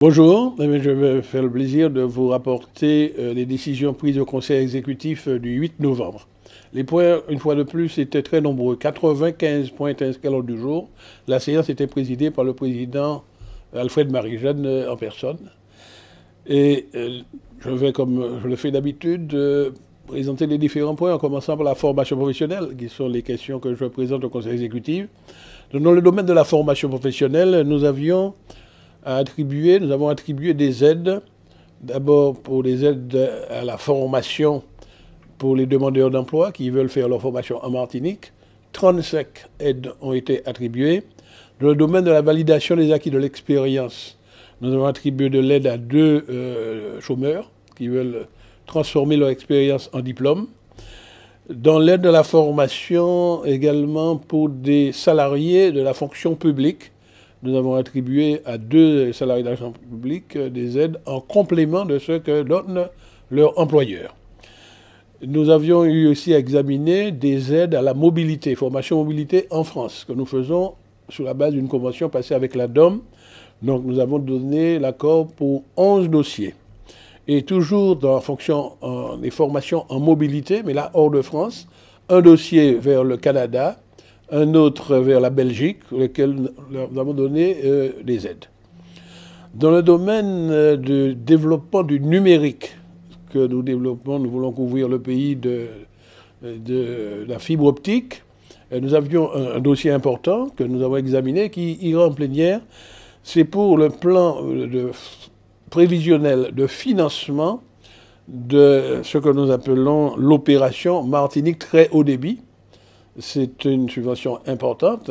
Bonjour, je vais faire le plaisir de vous rapporter les décisions prises au Conseil exécutif du 8 novembre. Les points, une fois de plus, étaient très nombreux. 95 points étaient inscrits à l'ordre du jour. La séance était présidée par le président Alfred Marie-Jeanne en personne. Et je vais, comme je le fais d'habitude, présenter les différents points, en commençant par la formation professionnelle, qui sont les questions que je présente au Conseil exécutif. Dans le domaine de la formation professionnelle, nous avons attribué des aides, d'abord pour des aides à la formation pour les demandeurs d'emploi qui veulent faire leur formation en Martinique. 35 aides ont été attribuées. Dans le domaine de la validation des acquis de l'expérience, nous avons attribué de l'aide à 2 chômeurs qui veulent transformer leur expérience en diplôme. Dans l'aide de la formation également pour des salariés de la fonction publique, nous avons attribué à 2 salariés de la fonction publique des aides en complément de ce que donne leur employeur. Nous avions eu aussi à examiner des aides à la mobilité, formation mobilité en France, que nous faisons sur la base d'une convention passée avec la DOM. Donc nous avons donné l'accord pour 11 dossiers. Et toujours dans la fonction des formations en mobilité, mais là hors de France, un dossier vers le Canada, un autre vers la Belgique, auquel nous avons donné des aides. Dans le domaine du développement du numérique que nous développons, nous voulons couvrir le pays de la fibre optique. Nous avions un dossier important que nous avons examiné qui ira en plénière. C'est pour le plan prévisionnel de financement de ce que nous appelons l'opération Martinique très haut débit. C'est une subvention importante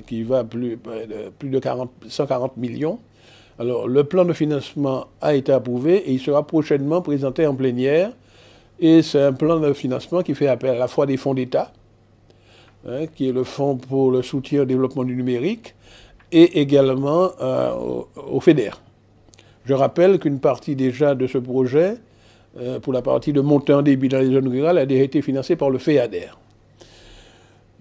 qui va plus de 140 millions. Alors, le plan de financement a été approuvé et il sera prochainement présenté en plénière. Et c'est un plan de financement qui fait appel à la fois des fonds d'État, qui est le Fonds pour le soutien au développement du numérique, et également au FEDER. Je rappelle qu'une partie déjà de ce projet, pour la partie de montée en débit dans les zones rurales, a déjà été financée par le FEADER.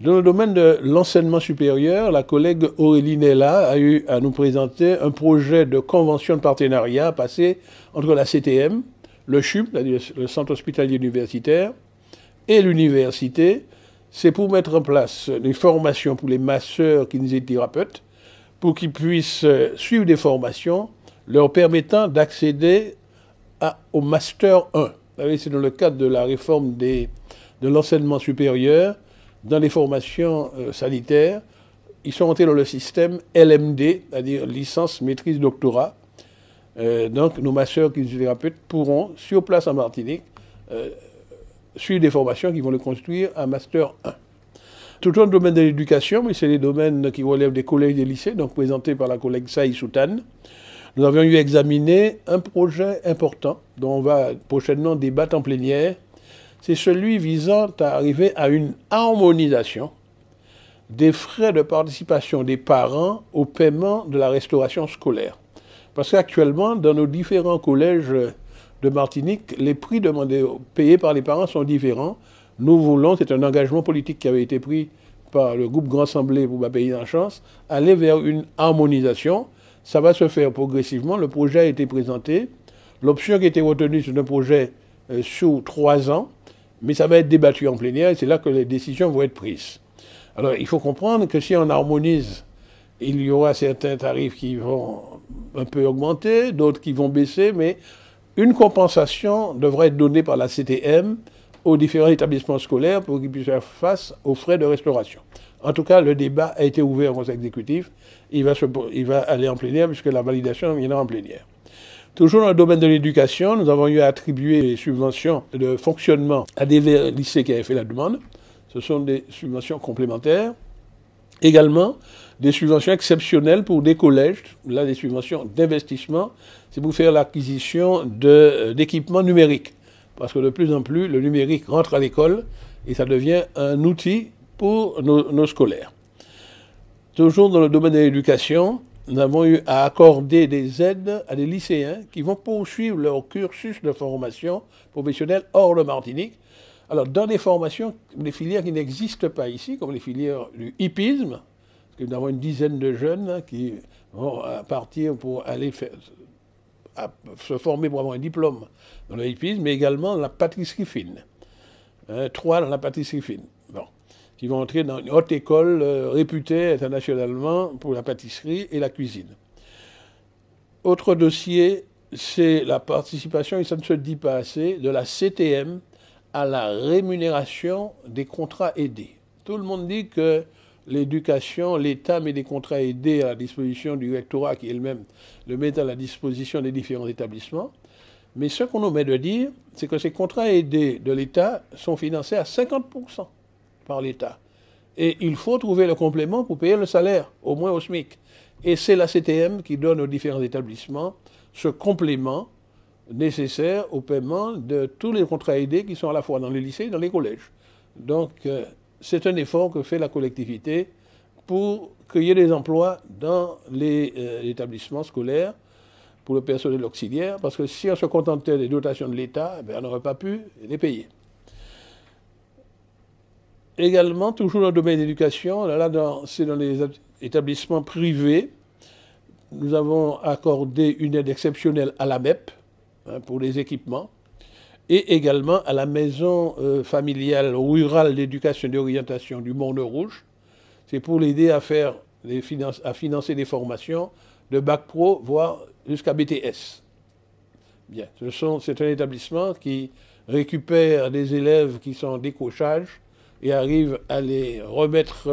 Dans le domaine de l'enseignement supérieur, la collègue Aurélie Nella a eu à nous présenter un projet de convention de partenariat passé entre la CTM, le CHUM, c'est-à-dire le Centre hospitalier universitaire, et l'université. C'est pour mettre en place des formations pour les masseurs kinésithérapeutes, pour qu'ils puissent suivre des formations leur permettant d'accéder au Master 1. C'est dans le cadre de la réforme de l'enseignement supérieur. Dans les formations sanitaires, ils sont entrés dans le système LMD, c'est-à-dire licence, maîtrise, doctorat. Donc nos masseurs kinésithérapeutes pourront, sur place en Martinique, suivre des formations qui vont le construire à Master 1. Tout dans le domaine de l'éducation, mais c'est les domaines qui relèvent des collèges et des lycées, donc présentés par la collègue Saï Soutane. Nous avions eu à examiner un projet important dont on va prochainement débattre en plénière. C'est celui visant à arriver à une harmonisation des frais de participation des parents au paiement de la restauration scolaire. Parce qu'actuellement, dans nos différents collèges de Martinique, les prix payés par les parents sont différents. Nous voulons, c'est un engagement politique qui avait été pris par le groupe Grand Assemblée pour ma pays en chance, aller vers une harmonisation. Ça va se faire progressivement. Le projet a été présenté. L'option qui a été retenue, c'est un projet sur 3 ans, mais ça va être débattu en plénière et c'est là que les décisions vont être prises. Alors, il faut comprendre que si on harmonise, il y aura certains tarifs qui vont un peu augmenter, d'autres qui vont baisser, mais une compensation devrait être donnée par la CTM aux différents établissements scolaires pour qu'ils puissent faire face aux frais de restauration. En tout cas, le débat a été ouvert au Conseil exécutif. Il va aller en plénière puisque la validation viendra en plénière. Toujours dans le domaine de l'éducation, nous avons eu à attribuer des subventions de fonctionnement à des lycées qui avaient fait la demande. Ce sont des subventions complémentaires. Également, des subventions exceptionnelles pour des collèges. Là, des subventions d'investissement. C'est pour faire l'acquisition d'équipements numériques. Parce que de plus en plus, le numérique rentre à l'école et ça devient un outil pour nos scolaires. Toujours dans le domaine de l'éducation, nous avons eu à accorder des aides à des lycéens qui vont poursuivre leur cursus de formation professionnelle hors de Martinique. Alors, dans des formations, des filières qui n'existent pas ici, comme les filières du hippisme, parce que nous avons une dizaine de jeunes qui vont partir pour aller se former pour avoir un diplôme dans le hippisme, mais également dans la pâtisserie fine. 3 dans la pâtisserie fine. Bon. Qui vont entrer dans une haute école réputée internationalement pour la pâtisserie et la cuisine. Autre dossier, c'est la participation, et ça ne se dit pas assez, de la CTM à la rémunération des contrats aidés. Tout le monde dit que l'éducation, l'État met des contrats aidés à la disposition du rectorat qui elle-même le met à la disposition des différents établissements. Mais ce qu'on omet de dire, c'est que ces contrats aidés de l'État sont financés à 50% par l'État. Et il faut trouver le complément pour payer le salaire, au moins au SMIC. Et c'est la CTM qui donne aux différents établissements ce complément nécessaire au paiement de tous les contrats aidés qui sont à la fois dans les lycées et dans les collèges. Donc, c'est un effort que fait la collectivité pour créer des emplois dans les établissements scolaires pour le personnel auxiliaire, parce que si on se contentait des dotations de l'État, on n'aurait pas pu les payer. Également, toujours dans le domaine de l'éducation, c'est dans les établissements privés, nous avons accordé une aide exceptionnelle à la MEP pour les équipements, et également à la maison familiale rurale d'éducation et d'orientation du Monde Rouge. C'est pour l'aider à financer des formations de bac pro, voire jusqu'à BTS. Bien, c'est un établissement qui récupère des élèves qui sont en décrochage et arrive à les remettre,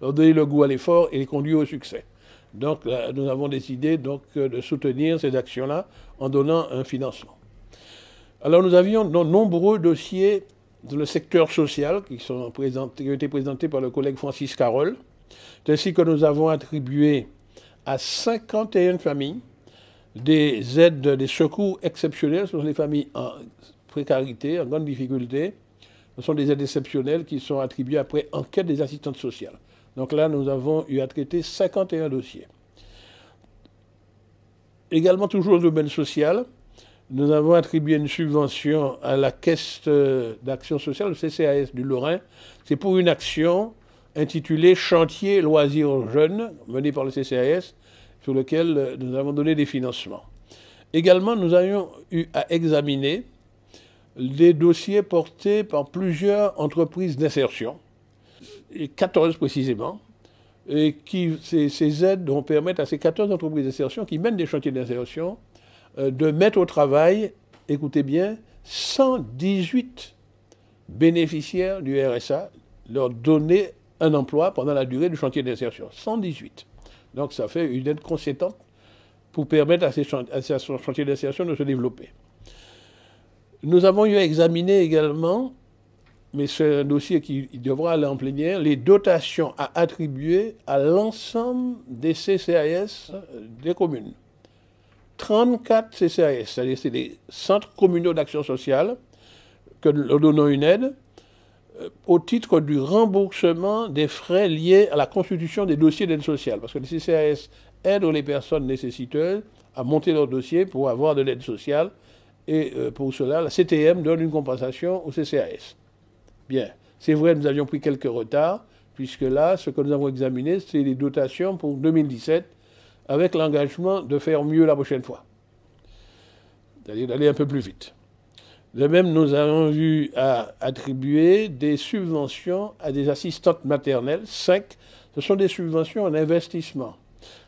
leur donner le goût à l'effort et les conduire au succès. Donc, nous avons décidé donc, de soutenir ces actions-là en donnant un financement. Alors, nous avions de nombreux dossiers dans le secteur social qui ont été présentés par le collègue Francis Carole. C'est ainsi que nous avons attribué à 51 familles des aides, des secours exceptionnels sur les familles en précarité, en grande difficulté. Ce sont des aides exceptionnelles qui sont attribuées après enquête des assistantes sociales. Donc là, nous avons eu à traiter 51 dossiers. Également, toujours dans le domaine social, nous avons attribué une subvention à la Caisse d'action sociale, le CCAS du Lorrain. C'est pour une action intitulée Chantier loisirs jeunes, menée par le CCAS, sur lequel nous avons donné des financements. Également, nous avions eu à examiner des dossiers portés par plusieurs entreprises d'insertion, et 14 précisément, et ces aides vont permettre à ces 14 entreprises d'insertion qui mènent des chantiers d'insertion de mettre au travail, écoutez bien, 118 bénéficiaires du RSA, leur donner un emploi pendant la durée du chantier d'insertion. 118. Donc ça fait une aide conséquente pour permettre à ces chantiers d'insertion de se développer. Nous avons eu à examiner également, mais c'est un dossier qui devra aller en plénière, les dotations à attribuer à l'ensemble des CCAS des communes. 34 CCAS, c'est-à-dire c'est des centres communaux d'action sociale, que nous leur donnons une aide au titre du remboursement des frais liés à la constitution des dossiers d'aide sociale. Parce que les CCAS aident les personnes nécessiteuses à monter leur dossier pour avoir de l'aide sociale. Et pour cela, la CTM donne une compensation au CCAS. Bien, c'est vrai, nous avions pris quelques retards, puisque là, ce que nous avons examiné, c'est les dotations pour 2017, avec l'engagement de faire mieux la prochaine fois. C'est-à-dire d'aller un peu plus vite. De même, nous avons eu à attribuer des subventions à des assistantes maternelles. 5, ce sont des subventions en investissement.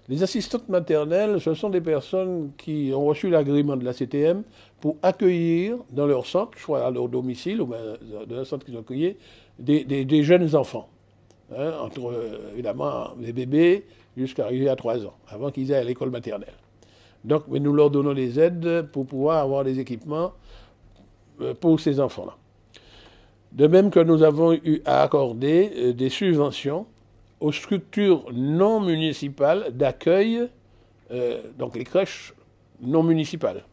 Les assistantes maternelles, ce sont des personnes qui ont reçu l'agrément de la CTM pour accueillir dans leur centre, soit à leur domicile ou dans un centre qu'ils ont accueilli, des jeunes enfants. Hein, entre, évidemment, les bébés jusqu'à arriver à 3 ans, avant qu'ils aillent à l'école maternelle. Donc, mais nous leur donnons des aides pour pouvoir avoir des équipements pour ces enfants-là. De même que nous avons eu à accorder des subventions aux structures non municipales d'accueil, donc les crèches non municipales.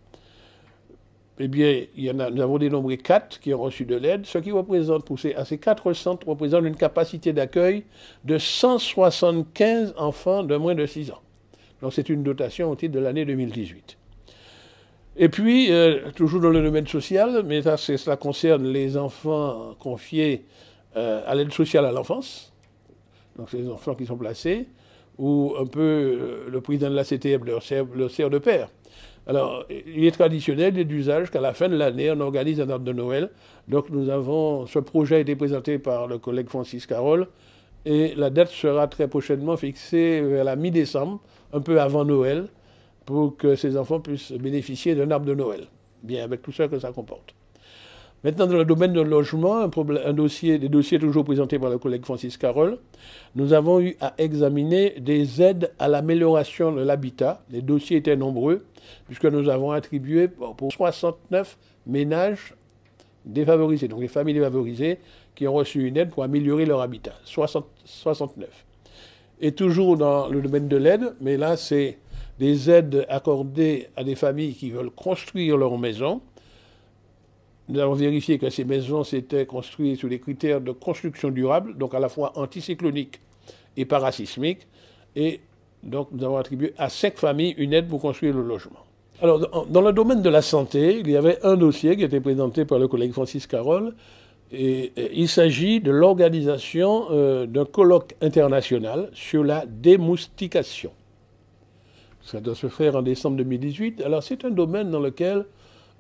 Eh bien, nous avons dénombré 4 qui ont reçu de l'aide, ce qui représente, à ces 4 centres, représente une capacité d'accueil de 175 enfants de moins de 6 ans. Donc c'est une dotation au titre de l'année 2018. Et puis, toujours dans le domaine social, mais cela concerne les enfants confiés à l'aide sociale à l'enfance, donc ces enfants qui sont placés, où un peu le président de la CTM leur sert de père. Alors, il est traditionnel et d'usage qu'à la fin de l'année, on organise un arbre de Noël. Donc, ce projet a été présenté par le collègue Francis Carole et la date sera très prochainement fixée vers la mi-décembre, un peu avant Noël, pour que ces enfants puissent bénéficier d'un arbre de Noël, bien avec tout ça que ça comporte. Maintenant, dans le domaine de logement, des dossiers toujours présentés par le collègue Francis Carole, nous avons eu à examiner des aides à l'amélioration de l'habitat. Les dossiers étaient nombreux, puisque nous avons attribué pour 69 ménages défavorisés, donc les familles défavorisées, qui ont reçu une aide pour améliorer leur habitat. 69. Et toujours dans le domaine de l'aide, mais là, c'est des aides accordées à des familles qui veulent construire leur maison. Nous avons vérifié que ces maisons s'étaient construites sous les critères de construction durable, donc à la fois anticyclonique et parasismique. Et donc nous avons attribué à 5 familles une aide pour construire le logement. Alors dans le domaine de la santé, il y avait un dossier qui était présenté par le collègue Francis Carole. Et il s'agit de l'organisation d'un colloque international sur la démoustication. Ça doit se faire en décembre 2018. Alors c'est un domaine dans lequel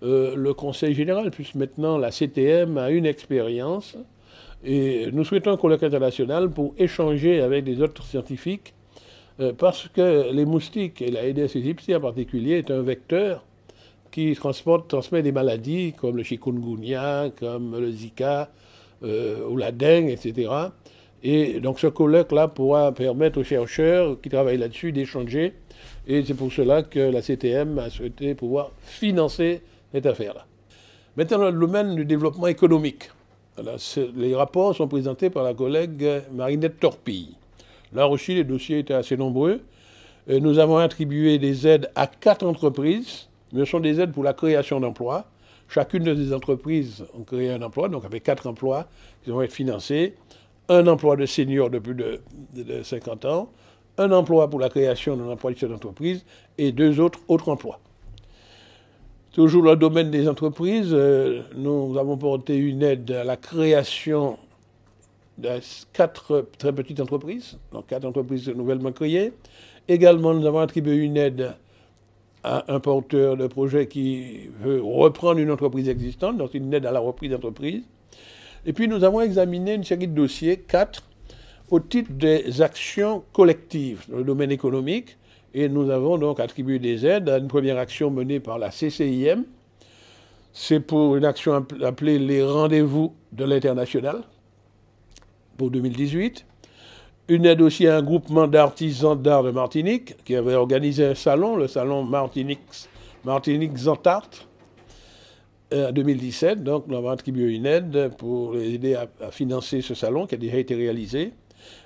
le Conseil général, plus maintenant la CTM, a une expérience. Et nous souhaitons un colloque international pour échanger avec des autres scientifiques, parce que les moustiques, et la Aedes aegypti en particulier, est un vecteur qui transmet des maladies comme le chikungunya, comme le Zika, ou la dengue, etc. Et donc ce colloque-là pourra permettre aux chercheurs qui travaillent là-dessus d'échanger. Et c'est pour cela que la CTM a souhaité pouvoir financer cette affaire-là. Maintenant, dans le domaine du développement économique, alors, les rapports sont présentés par la collègue Marinette Torpille. Là aussi, les dossiers étaient assez nombreux. Nous avons attribué des aides à 4 entreprises, mais ce sont des aides pour la création d'emplois. Chacune de ces entreprises ont créé un emploi, donc avec 4 emplois qui vont être financés. Un emploi de senior de plus de 50 ans, un emploi pour la création d'un emploi de chef d'entreprise et 2 autres emplois. Toujours dans le domaine des entreprises, nous avons porté une aide à la création de 4 très petites entreprises, donc 4 entreprises nouvellement créées. Également, nous avons attribué une aide à un porteur de projet qui veut reprendre une entreprise existante, donc une aide à la reprise d'entreprise. Et puis nous avons examiné une série de dossiers, 4, au titre des actions collectives dans le domaine économique. Et nous avons donc attribué des aides à une première action menée par la CCIM. C'est pour une action appelée les rendez-vous de l'international pour 2018. Une aide aussi à un groupement d'artisans d'art de Martinique qui avait organisé un salon, le salon Martinique Zantart, en 2017. Donc nous avons attribué une aide pour les aider à financer ce salon qui a déjà été réalisé.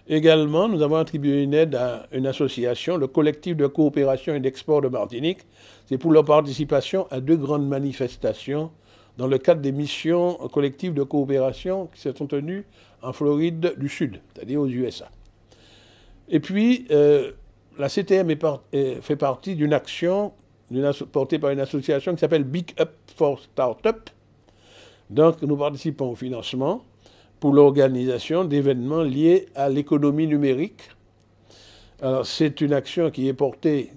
Également, nous avons attribué une aide à une association, le collectif de coopération et d'export de Martinique. C'est pour leur participation à 2 grandes manifestations dans le cadre des missions collectives de coopération qui se sont tenues en Floride du Sud, c'est-à-dire aux USA. Et puis, la CTM fait partie d'une action portée par une association qui s'appelle Big Up for Startup. Donc, nous participons au financement pour l'organisation d'événements liés à l'économie numérique. Alors, c'est une action qui est portée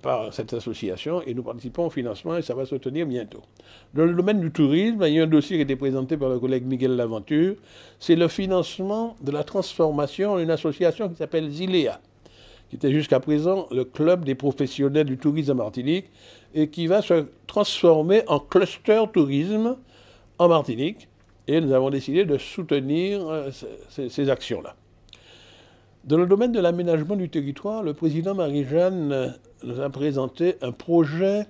par cette association et nous participons au financement et ça va se tenir bientôt. Dans le domaine du tourisme, il y a un dossier qui a été présenté par le collègue Miguel Laventure. C'est le financement de la transformation d'une association qui s'appelle Zilea, qui était jusqu'à présent le club des professionnels du tourisme en Martinique et qui va se transformer en cluster tourisme en Martinique. Et nous avons décidé de soutenir ces actions-là. Dans le domaine de l'aménagement du territoire, le président Marie-Jeanne nous a présenté un projet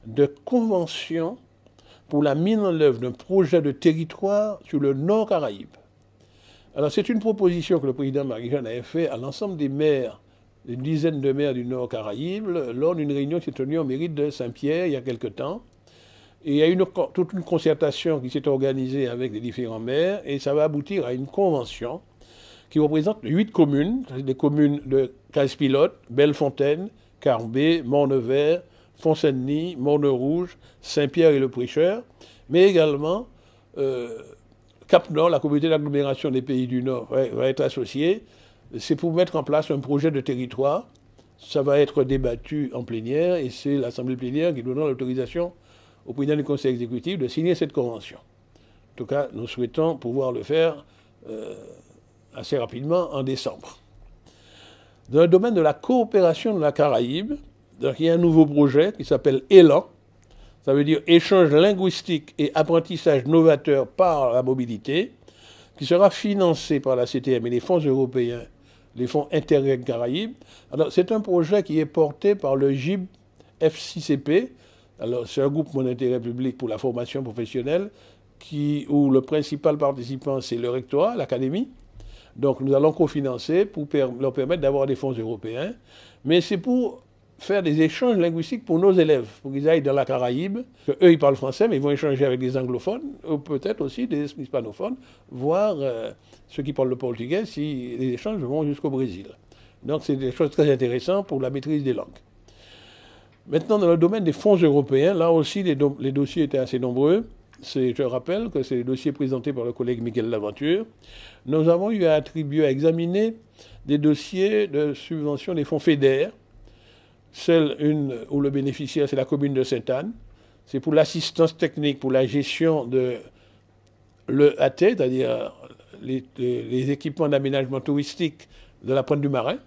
de convention pour la mise en œuvre d'un projet de territoire sur le Nord Caraïbe. Alors c'est une proposition que le président Marie-Jeanne avait faite à l'ensemble des maires, une dizaine de maires du Nord Caraïbe, lors d'une réunion qui s'est tenue en mairie de Saint-Pierre il y a quelque temps. Et il y a toute une concertation qui s'est organisée avec les différents maires et ça va aboutir à une convention qui représente 8 communes, des communes de Casse-Pilote, Bellefontaine, Carbet, Mont-Nevers, Font-Saint-Denis, Morne-Rouge, Saint-Pierre et le Prêcheur, mais également Cap-Nord, la communauté d'agglomération des pays du Nord, va être associée. C'est pour mettre en place un projet de territoire Ça va être débattu en plénière et c'est l'Assemblée plénière qui donnera l'autorisation au président du Conseil exécutif de signer cette convention. En tout cas, nous souhaitons pouvoir le faire assez rapidement en décembre. Dans le domaine de la coopération de la Caraïbe, donc, il y a un nouveau projet qui s'appelle ÉLAN. Ça veut dire échange linguistique et apprentissage novateur par la mobilité, qui sera financé par la CTM et les fonds européens, les fonds Interreg Caraïbes. Alors, c'est un projet qui est porté par le GIB FCCP. Alors, c'est un groupe d'intérêt public pour la formation professionnelle où le principal participant, c'est le rectorat, l'académie. Donc, nous allons cofinancer pour leur permettre d'avoir des fonds européens. Mais c'est pour faire des échanges linguistiques pour nos élèves, pour qu'ils aillent dans la Caraïbe. Eux, ils parlent français, mais ils vont échanger avec des anglophones, ou peut-être aussi des hispanophones, voire ceux qui parlent le portugais, si les échanges vont jusqu'au Brésil. Donc, c'est des choses très intéressantes pour la maîtrise des langues. Maintenant, dans le domaine des fonds européens, là aussi, les dossiers étaient assez nombreux. Je rappelle que c'est les dossiers présentés par le collègue Michel Laventure. Nous avons eu à examiner des dossiers de subvention des fonds FEDER. Celle où le bénéficiaire, c'est la commune de Sainte-Anne. C'est pour l'assistance technique, pour la gestion de l'EAT, c'est-à-dire les équipements d'aménagement touristique de la Pointe du Marin.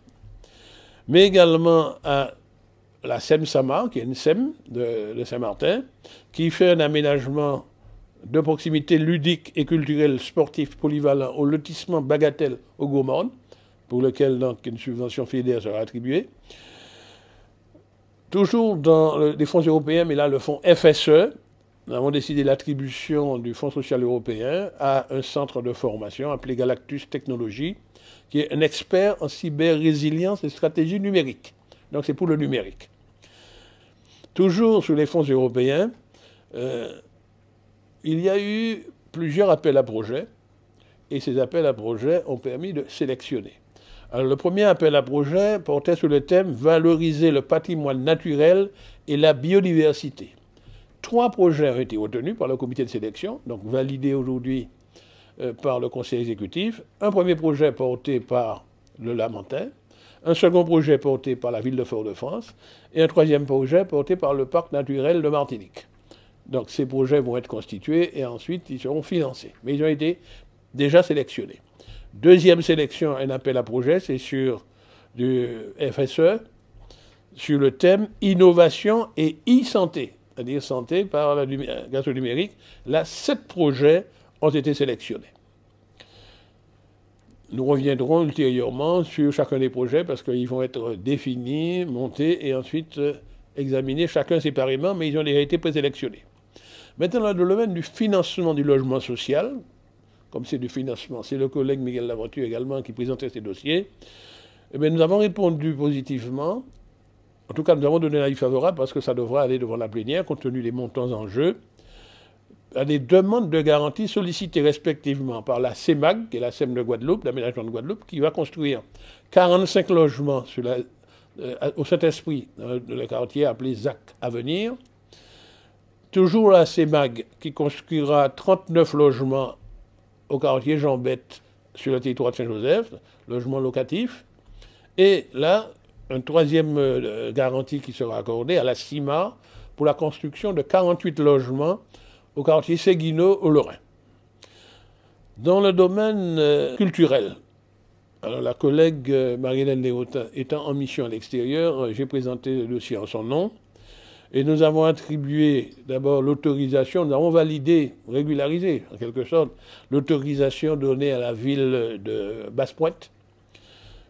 Mais également à la SEM-SAMA, qui est une SEM de Saint-Martin, qui fait un aménagement de proximité ludique et culturel sportif polyvalent au lotissement Bagatelle au Gaumont, pour lequel donc une subvention FEDER sera attribuée. Toujours dans les fonds européens, mais là le fonds FSE, nous avons décidé l'attribution du Fonds social européen à un centre de formation appelé Galactus Technologies, qui est un expert en cyber-résilience et stratégie numérique. Donc c'est pour le numérique. Toujours sur les fonds européens, il y a eu plusieurs appels à projets, et ces appels à projets ont permis de sélectionner. Alors, le premier appel à projet portait sur le thème « Valoriser le patrimoine naturel et la biodiversité ». 3 projets ont été retenus par le comité de sélection, donc validés aujourd'hui par le conseil exécutif. Un premier projet porté par le Lamentin, un second projet porté par la ville de Fort-de-France et un troisième projet porté par le parc naturel de Martinique. Donc ces projets vont être constitués et ensuite ils seront financés. Mais ils ont été déjà sélectionnés. Deuxième sélection, un appel à projet, c'est sur du FSE, sur le thème innovation et e-santé, c'est-à-dire santé grâce au numérique. Là, 7 projets ont été sélectionnés. Nous reviendrons ultérieurement sur chacun des projets parce qu'ils vont être définis, montés et ensuite examinés chacun séparément, mais ils ont déjà été présélectionnés. Maintenant, dans le domaine du financement du logement social, comme c'est du financement, c'est le collègue Miguel Laventure également qui présentait ces dossiers, eh bien, nous avons répondu positivement. En tout cas, nous avons donné un avis favorable parce que ça devra aller devant la plénière, compte tenu des montants en jeu, à des demandes de garantie sollicitées respectivement par la CEMAG, qui est la SEM de Guadeloupe, l'aménagement de Guadeloupe, qui va construire 45 logements au Saint-Esprit, dans le quartier appelé ZAC Avenir. Toujours la CEMAG, qui construira 39 logements au quartier Jean-Bête, sur le territoire de Saint-Joseph, logement locatif. Et là, une troisième garantie qui sera accordée à la CIMA pour la construction de 48 logements au quartier Séguineau, au Lorrain. Dans le domaine culturel, alors la collègue Marie-Hélène Léotin étant en mission à l'extérieur, j'ai présenté le dossier en son nom. Et nous avons attribué d'abord l'autorisation, nous avons validé, régularisé en quelque sorte, l'autorisation donnée à la ville de Basse-Pointe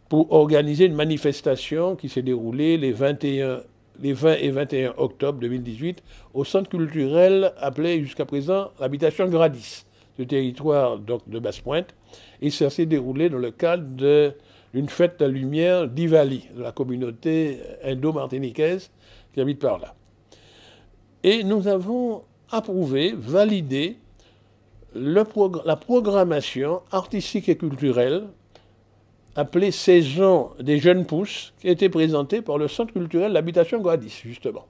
pour organiser une manifestation qui s'est déroulée les 20 et 21 octobre 2018 au centre culturel appelé jusqu'à présent l'habitation Gradis, ce territoire donc, de Basse-Pointe. Et ça s'est déroulé dans le cadre d'une fête de la lumière d'Ivali, de la communauté indo-martiniquaise qui habite par là. Et nous avons approuvé, validé la programmation artistique et culturelle appelée Saison des jeunes pousses, qui a été présentée par le Centre culturel d'habitation Gradis, justement.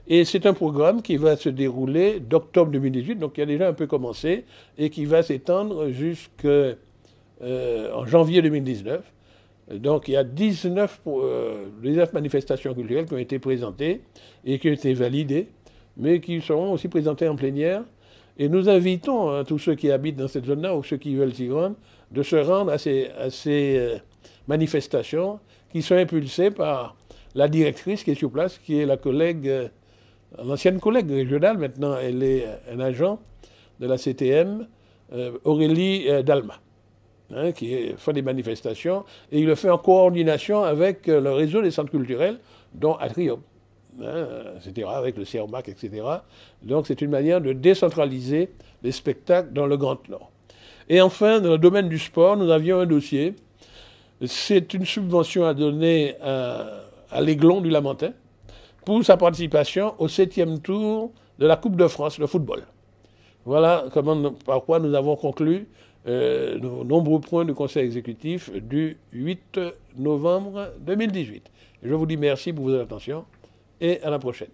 Et c'est un programme qui va se dérouler d'octobre 2018, donc qui a déjà un peu commencé, et qui va s'étendre jusqu'en janvier 2019. Donc il y a 19 manifestations culturelles qui ont été présentées et qui ont été validées, mais qui seront aussi présentées en plénière. Et nous invitons tous ceux qui habitent dans cette zone-là ou ceux qui veulent s'y rendre de se rendre à ces manifestations qui sont impulsées par la directrice qui est sur place, qui est la collègue, l'ancienne collègue régionale, maintenant elle est un agent de la CTM, Aurélie Dalma, hein, qui fait des manifestations, et il le fait en coordination avec le réseau des centres culturels, dont Atrium, hein, etc., avec le CERMAC, etc. Donc c'est une manière de décentraliser les spectacles dans le Grand Nord. Et enfin, dans le domaine du sport, nous avions un dossier. C'est une subvention à donner à l'Aiglon du Lamentin pour sa participation au 7e tour de la Coupe de France de football. Voilà par quoi nous avons conclu nos nombreux points du Conseil exécutif du 8 novembre 2018. Je vous dis merci pour votre attention et à la prochaine.